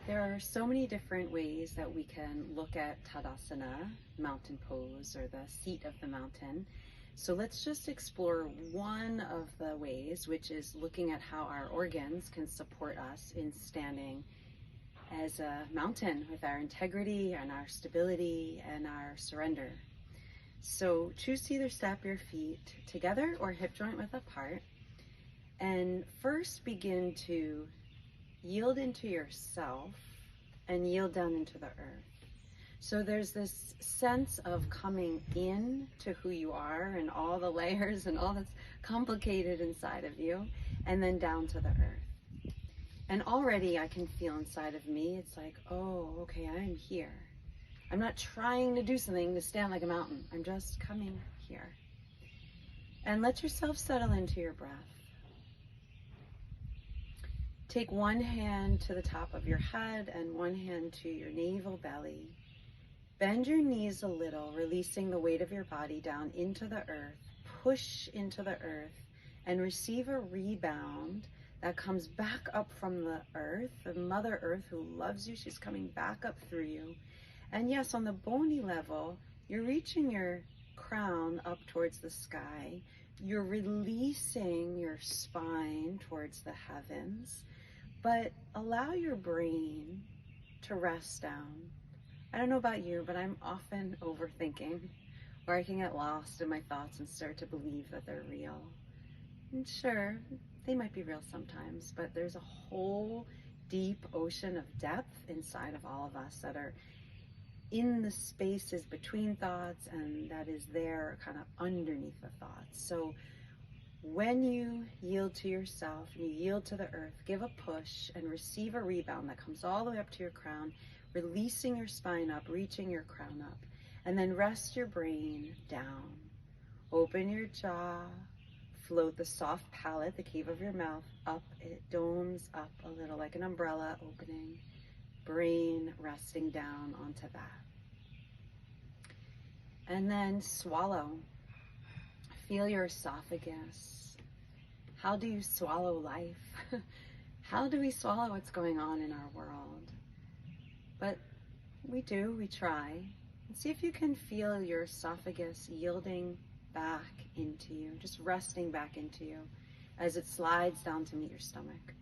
There are so many different ways that we can look at Tadasana, mountain pose, or the seat of the mountain. So let's just explore one of the ways, which is looking at how our organs can support us in standing as a mountain with our integrity and our stability and our surrender. So choose to either step your feet together or hip joint width apart. And first begin to yield into yourself and yield down into the earth. So there's this sense of coming in to who you are and all the layers and all that's complicated inside of you, and then down to the earth. And already I can feel inside of me, it's like, oh, okay, I'm here. I'm not trying to do something to stand like a mountain. I'm just coming here. And let yourself settle into your breath. Take one hand to the top of your head and one hand to your navel belly. Bend your knees a little, releasing the weight of your body down into the earth. Push into the earth and receive a rebound that comes back up from the earth, the Mother Earth who loves you. She's coming back up through you. And yes, on the bony level, you're reaching your crown up towards the sky. You're releasing your spine towards the heavens. But allow your brain to rest down. I don't know about you, but I'm often overthinking, or I can get lost in my thoughts and start to believe that they're real. And sure, they might be real sometimes, but there's a whole deep ocean of depth inside of all of us that are in the spaces between thoughts, and that is there kind of underneath the thoughts. So when you yield to yourself and you yield to the earth, give a push and receive a rebound that comes all the way up to your crown, releasing your spine up, reaching your crown up, and then rest your brain down. Open your jaw, float the soft palate, the cave of your mouth, up. It domes up a little like an umbrella opening, brain resting down onto that. And then swallow. Feel your esophagus. How do you swallow life? How do we swallow what's going on in our world? But we try. And see if you can feel your esophagus yielding back into you, just resting back into you as it slides down to meet your stomach.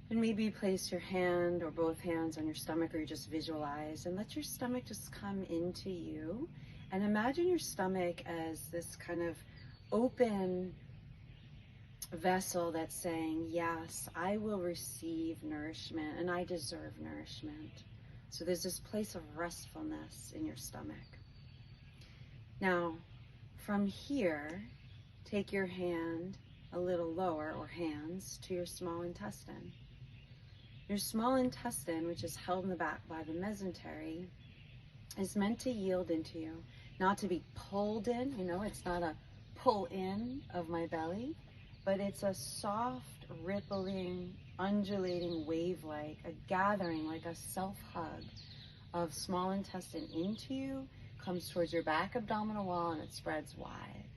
And maybe place your hand or both hands on your stomach, or you just visualize and let your stomach just come into you. And imagine your stomach as this kind of open vessel that's saying, yes, I will receive nourishment and I deserve nourishment. So there's this place of restfulness in your stomach. Now, from here, take your hand a little lower, or hands, to your small intestine. Your small intestine, which is held in the back by the mesentery, is meant to yield into you. Not to be pulled in, it's not a pull in of my belly, but it's a soft, rippling, undulating wave-like, a gathering, like a self-hug of small intestine into you, comes towards your back abdominal wall, and it spreads wide.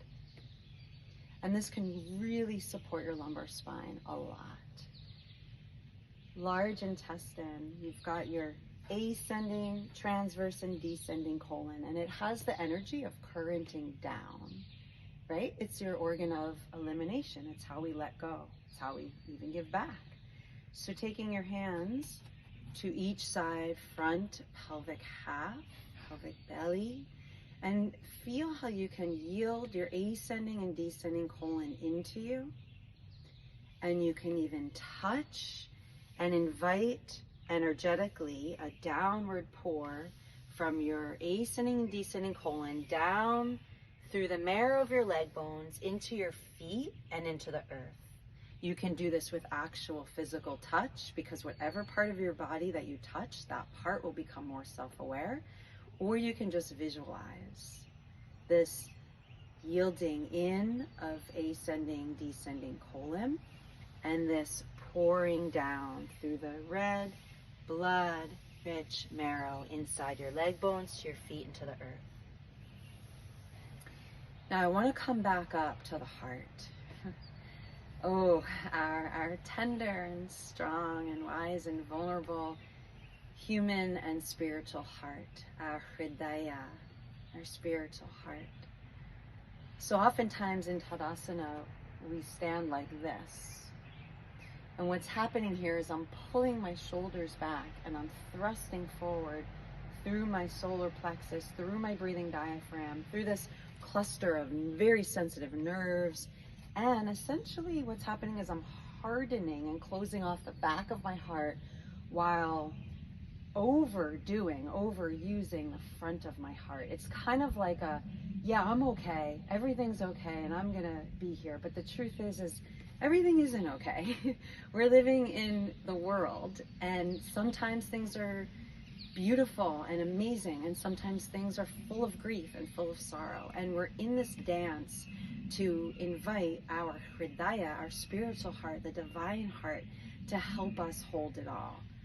And this can really support your lumbar spine a lot. Large intestine, you've got your ascending, transverse, and descending colon, and it has the energy of currenting down, right? It's your organ of elimination. It's how we let go. It's how we even give back. So taking your hands to each side, front, pelvic half, pelvic belly, and feel how you can yield your ascending and descending colon into you. And you can even touch and invite energetically a downward pour from your ascending and descending colon down through the marrow of your leg bones into your feet and into the earth. You can do this with actual physical touch, because whatever part of your body that you touch, that part will become more self-aware. Or you can just visualize this yielding in of ascending, descending colon, and this pouring down through the red, blood-rich marrow inside your leg bones to your feet and to the earth. Now I want to come back up to the heart. Oh, our tender and strong and wise and vulnerable human and spiritual heart, our Hridaya, our spiritual heart. So oftentimes in Tadasana, we stand like this. And what's happening here is I'm pulling my shoulders back and I'm thrusting forward through my solar plexus, through my breathing diaphragm, through this cluster of very sensitive nerves. And essentially what's happening is I'm hardening and closing off the back of my heart while overusing the front of my heart. It's kind of like a, yeah, I'm okay, everything's okay, and I'm gonna be here. But the truth is everything isn't okay. We're living in the world, and sometimes things are beautiful and amazing, and sometimes things are full of grief and full of sorrow. And we're in this dance to invite our Hridaya, our spiritual heart, the divine heart, to help us hold it all.